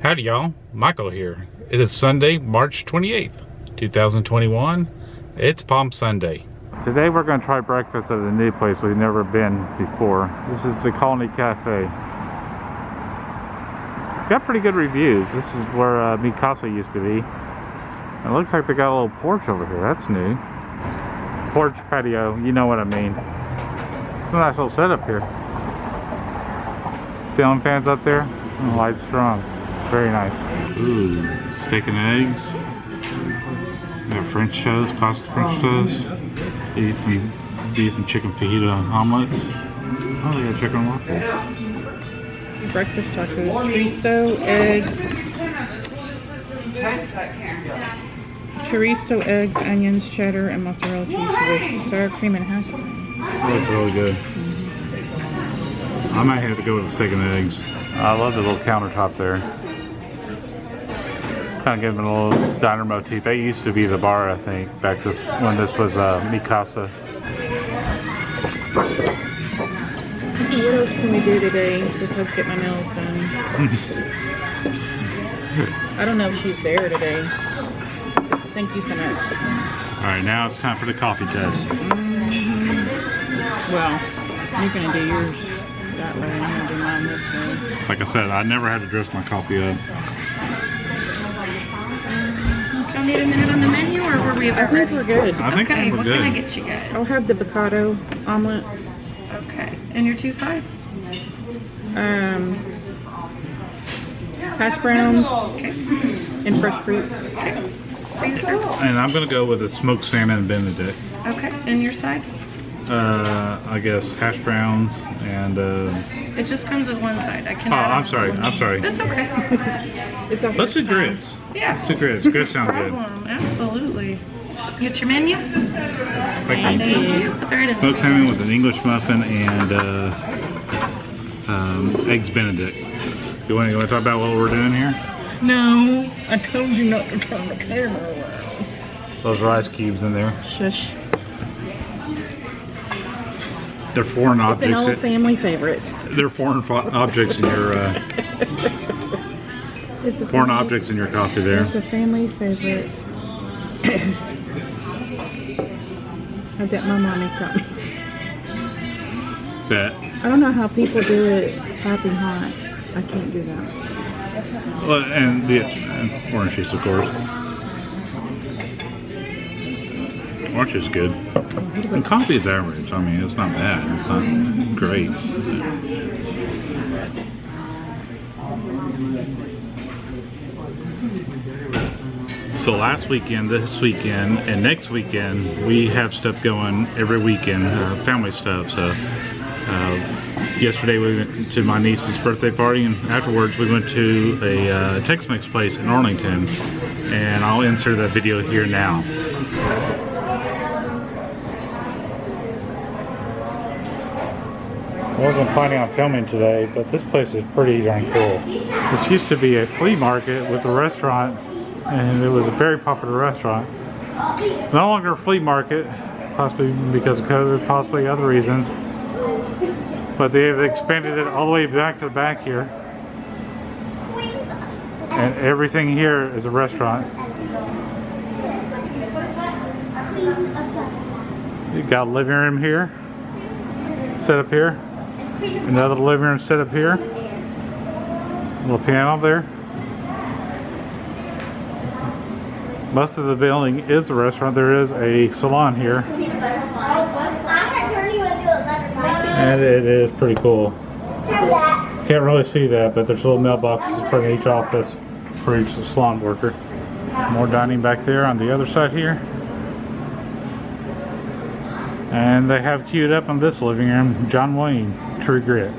Howdy y'all, Michael here. It is Sunday, March 28th, 2021. It's Palm Sunday. Today we're going to try breakfast at a new place we've never been before. This is the Colony Cafe. It's got pretty good reviews. This is where Mi Casa used to be. It looks like they got a little porch over here. That's new. Porch patio, you know what I mean. It's a nice little setup here. Ceiling fans up there, and the light's strong. Very nice. Ooh, steak and eggs. We got French toast, pasta French toast. Beef and chicken fajita omelets. Oh, they got chicken waffles. Breakfast tacos, chorizo, eggs, onions, cheddar, and mozzarella cheese with sour cream and hash. Oh, it's really good. I might have to go with the steak and eggs. I love the little countertop there. Kind of giving it a little diner motif. That used to be the bar, I think, back when this was Mi Casa. What else can we do today besides get my nails done? I don't know if she's there today. Thank you so much. Alright, now it's time for the coffee test. Well, you're going to do yours that way. I'm going to do mine this way. Like I said, I never had to dress my coffee up. Y'all need a minute on the menu, or were we about ready? We're good. I think Okay, we're what good. can I get you guys? I'll have the avocado omelet. Okay, and your two sides? Hash browns Okay. and fresh fruit. Okay. For you, sir? And I'm going to go with a smoked salmon Benedict. Okay, and your side? I guess hash browns and It just comes with one side. I oh, cannot. I'm sorry. That's okay. It's a Let's do grits. Yeah. Let's do grits. Grits sound good. Problem. Absolutely. Get your menu? Thank you. Thank you. Put that right in. Smoked salmon with an English muffin and eggs Benedict. You want to talk about what we're doing here? No, I told you not to turn the camera around. Those rice cubes in there. Shush. They're foreign It's an old objects. family favorite. They're foreign objects in your It's a foreign family- objects in your coffee there. It's a family favorite. I bet my mommy taught me. Bet. I don't know how people do it piping hot. I can't do that. Well, and orange juice, of course. Orange is good. And coffee is average. I mean, it's not bad. It's not great. So last weekend, this weekend, and next weekend, we have stuff going every weekend, family stuff. So yesterday we went to my niece's birthday party, and afterwards we went to a Tex-Mex place in Arlington, and I'll insert that video here now. I wasn't planning on filming today, but this place is pretty darn cool. This used to be a flea market with a restaurant, and it was a very popular restaurant. No longer a flea market, possibly because of COVID, possibly other reasons. But they have expanded it all the way back to the back here. And everything here is a restaurant. You got a living room here, set up here. Another living room set up here. A little piano there. Most of the building is a restaurant. There is a salon here. And it is pretty cool. Can't really see that, but there's little mailboxes for each office for each salon worker. More dining back there on the other side here. And they have queued up in this living room, John Wayne, True Grit.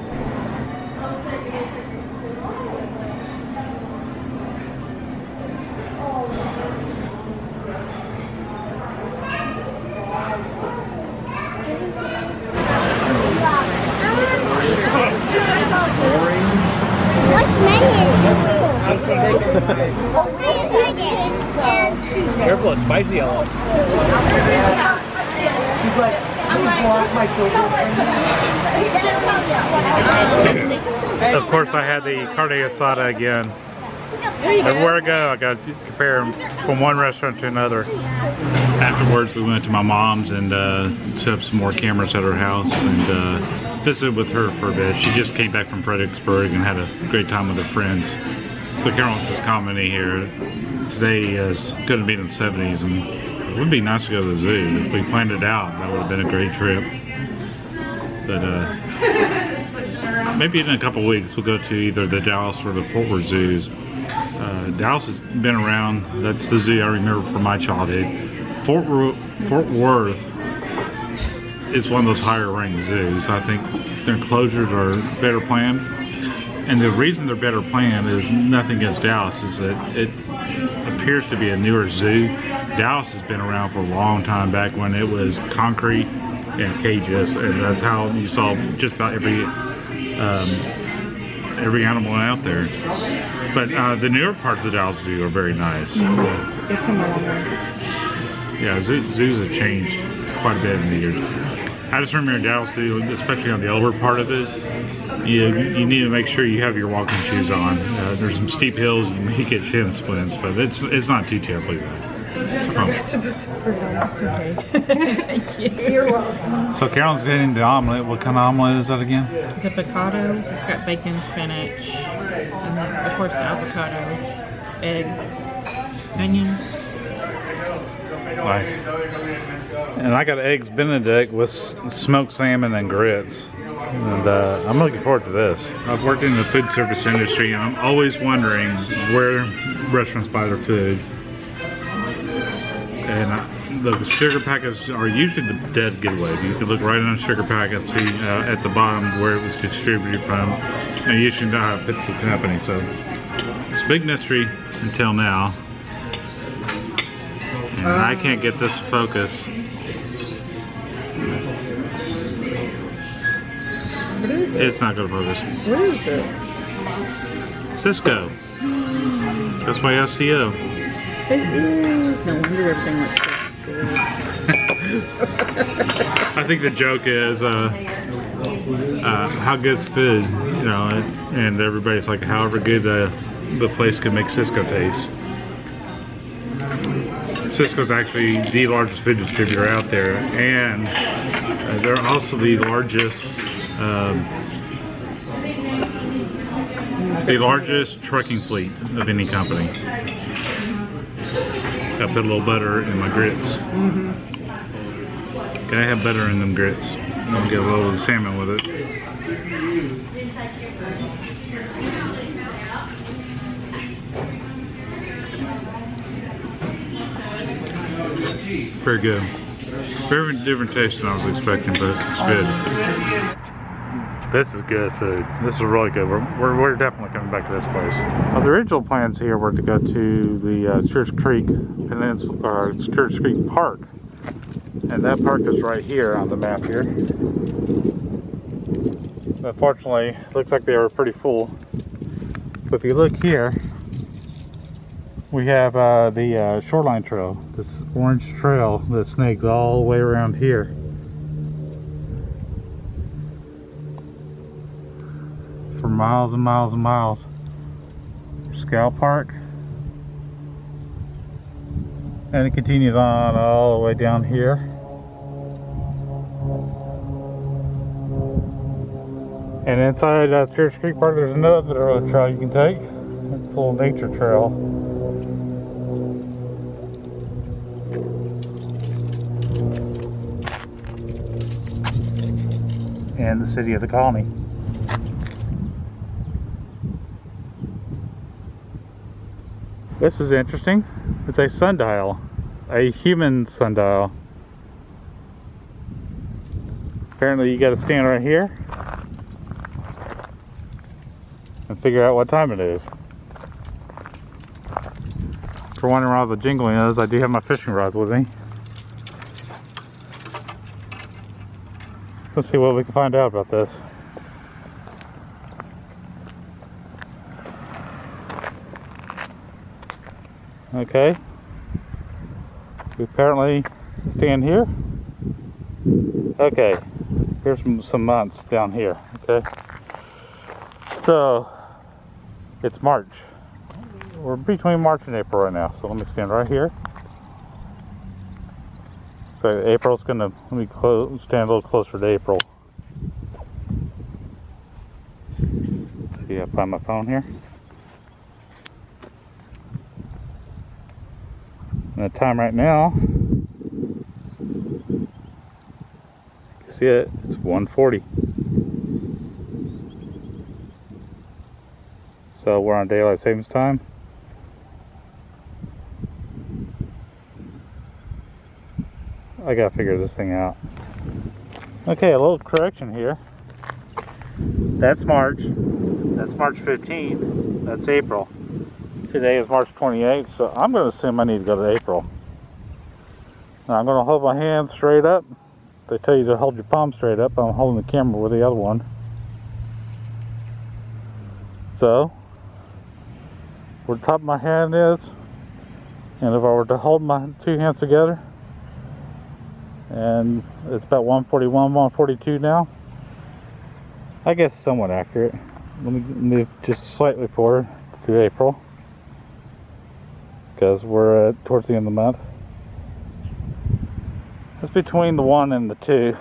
Careful, it's spicy yellow. Of course, I had the carne asada again. Everywhere I go, I got to compare them from one restaurant to another. Afterwards, we went to my mom's and set up some more cameras at her house and visited with her for a bit. She just came back from Fredericksburg and had a great time with her friends. So Carolyn's just commenting here. Today is going to be in the 70s, and it would be nice to go to the zoo. If we planned it out, that would have been a great trip. But maybe in a couple weeks, we'll go to either the Dallas or the Fort Worth zoos. Dallas has been around. That's the zoo I remember from my childhood. Fort Worth is one of those higher ranked zoos. I think their enclosures are better planned. And the reason they're better planned is nothing against Dallas, is that it appears to be a newer zoo. Dallas has been around for a long time, back when it was concrete and cages, and that's how you saw just about every animal out there. But the newer parts of the Dallas Zoo are very nice. They've come a long way. Yeah, zoos have changed quite a bit in the years. I just remember Dallas Zoo, especially on the older part of it, you need to make sure you have your walking shoes on. There's some steep hills, you may get shin splints, but it's not too terribly bad. It's okay. Thank you. You're welcome. So Carolyn's getting the omelet. What kind of omelet is that again? It's a picado. It's got bacon, spinach, and then, of course, the avocado, egg, onions. Nice. And I got eggs Benedict with smoked salmon and grits. And I'm looking forward to this. I've worked in the food service industry, and I'm always wondering where restaurants buy their food. And the sugar packets are usually the dead giveaway. You can look right on the sugar packet, see at the bottom where it was distributed from, and usually it's the company. So it's a big mystery until now. And I can't get this to focus. It's not going to focus. What is it? Cisco. That's my SEO. It is. No wonder everything looks so good. I think the joke is how good's food, you know, and everybody's like, however good the place can make Cisco taste. Cisco's actually the largest food distributor out there, and they're also the largest trucking fleet of any company. I put a little butter in my grits. Gotta have butter in them grits. I'm gonna get a little of the salmon with it. Very good. Very different taste than I was expecting, but it's good. This is good food. This is really good. We're definitely coming back to this place. Well, the original plans here were to go to the Church Creek Peninsula, or Church Creek Park, and that park is right here on the map here. Unfortunately, it looks like they were pretty full. But if you look here, we have the shoreline trail, this orange trail that snakes all the way around here. For miles and miles and miles. Scout Park. And it continues on all the way down here. And inside Church Creek Park, there's another trail you can take. It's a little nature trail. And the city of the colony. This is interesting. It's a sundial, a human sundial. Apparently you got to stand right here and figure out what time it is. For wondering where all the jingling is, I do have my fishing rods with me. Let's see what we can find out about this. Okay, we apparently stand here. Okay, here's some months down here. Okay, so it's March. we're between March and April right now, so let me stand right here. So April's gonna, let me stand a little closer to April. See, I find my phone here. And the time right now, you can see it, it's 1:40. So we're on daylight savings time. I gotta figure this thing out. Okay, a little correction here. That's March 15th. That's April. Today is March 28th, so I'm going to assume I need to go to April. Now I'm going to hold my hand straight up. They tell you to hold your palm straight up. I'm holding the camera with the other one. So, where the top of my hand is, and if I were to hold my two hands together, and it's about 141, 142 now. I guess somewhat accurate. Let me move just slightly forward to April, because we're towards the end of the month. It's between the 1 and the 2.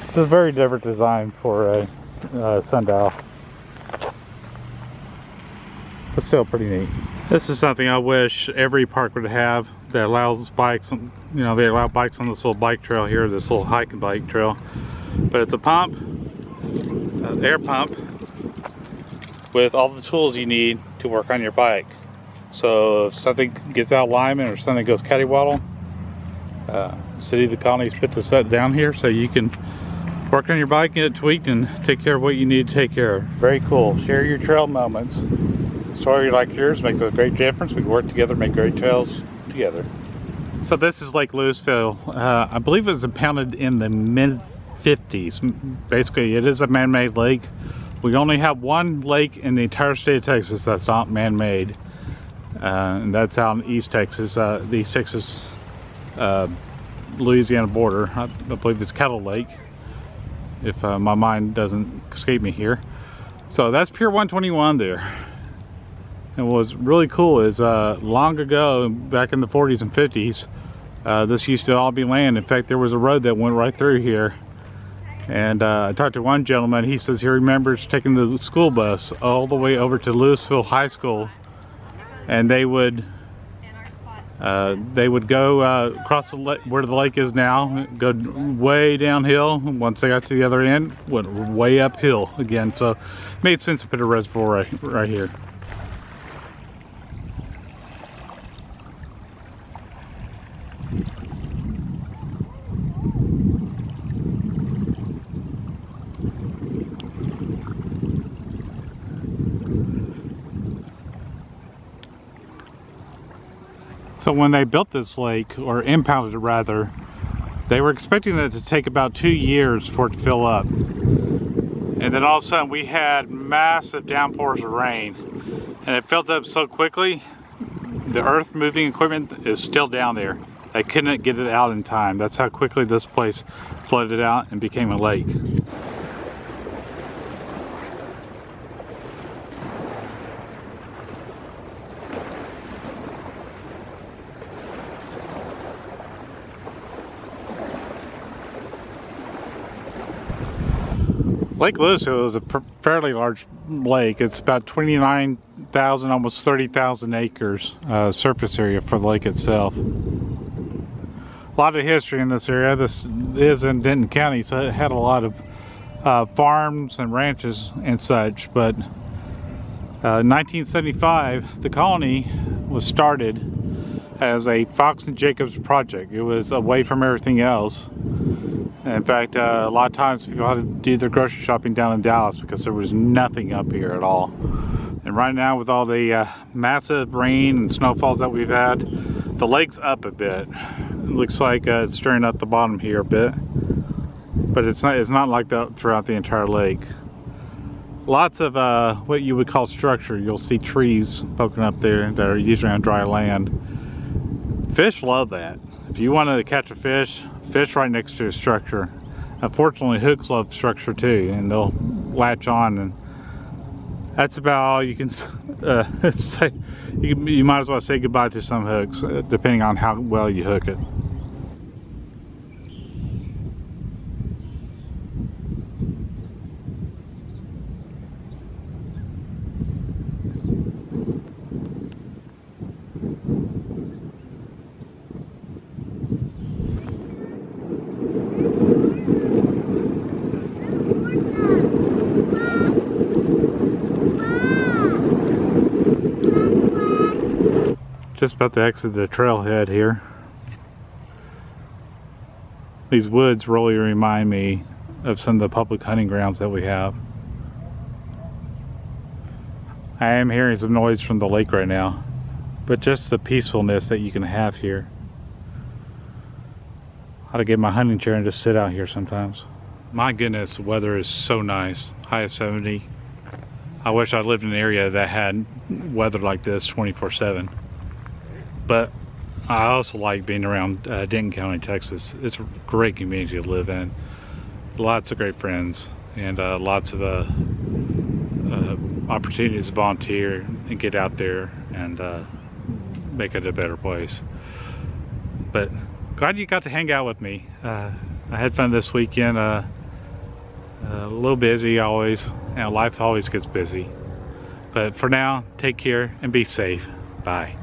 It's a very different design for a sundial, but still pretty neat. This is something I wish every park would have that allows bikes. You know, they allow bikes on this little bike trail here, this little hike and bike trail. But it's a pump, an air pump, with all the tools you need to work on your bike. So if something gets out of alignment or something goes cattywaddle, City of the Colonies put this set down here so you can work on your bike, get it tweaked, and take care of what you need to take care of. Very cool. Share your trail moments. Story like yours makes a great difference. We can work together, make great trails together. So this is Lake Lewisville. I believe it was impounded in the mid-50s. Basically, it is a man-made lake. We only have one lake in the entire state of Texas that's not man-made. And that's out in East Texas, the East Texas Louisiana border. I believe it's Kettle Lake, if my mind doesn't escape me here. So that's Pier 121 there. And what's really cool is long ago, back in the 40s and 50s, this used to all be land. In fact, there was a road that went right through here. And I talked to one gentleman. He says he remembers taking the school bus all the way over to Lewisville High School, and they would go across the lake, where the lake is now, go way downhill. Once they got to the other end, went way uphill again. So it made sense to put a reservoir right here. So when they built this lake, or impounded it rather, they were expecting it to take about 2 years for it to fill up. And then all of a sudden we had massive downpours of rain. And it filled up so quickly, the earth moving equipment is still down there. They couldn't get it out in time. That's how quickly this place flooded out and became a lake. Lake Lewisville is a fairly large lake. It's about 29,000, almost 30,000 acres surface area for the lake itself. A lot of history in this area. This is in Denton County, so it had a lot of farms and ranches and such. But in 1975, the colony was started as a Fox and Jacobs project. It was away from everything else. In fact, a lot of times people had to do their grocery shopping down in Dallas because there was nothing up here at all. And right now, with all the massive rain and snowfalls that we've had, the lake's up a bit. It looks like it's stirring up the bottom here a bit, but it's not like that throughout the entire lake. Lots of what you would call structure. You'll see trees poking up there that are usually on dry land. Fish love that. If you want to catch a fish right next to a structure. Unfortunately, hooks love structure too, and they'll latch on, and That's about all you can say. You might as well say goodbye to some hooks, depending on how well you hook it. Just about to exit the trailhead here. These woods really remind me of some of the public hunting grounds that we have. I am hearing some noise from the lake right now, but just the peacefulness that you can have here. I ought to get my hunting chair and just sit out here sometimes. My goodness, the weather is so nice. High of 70. I wish I lived in an area that had weather like this 24/7. But I also like being around Denton County, Texas. It's a great community to live in. Lots of great friends and lots of opportunities to volunteer and get out there and make it a better place. But glad you got to hang out with me. I had fun this weekend. A little busy always, and life always gets busy. But for now, take care and be safe. Bye.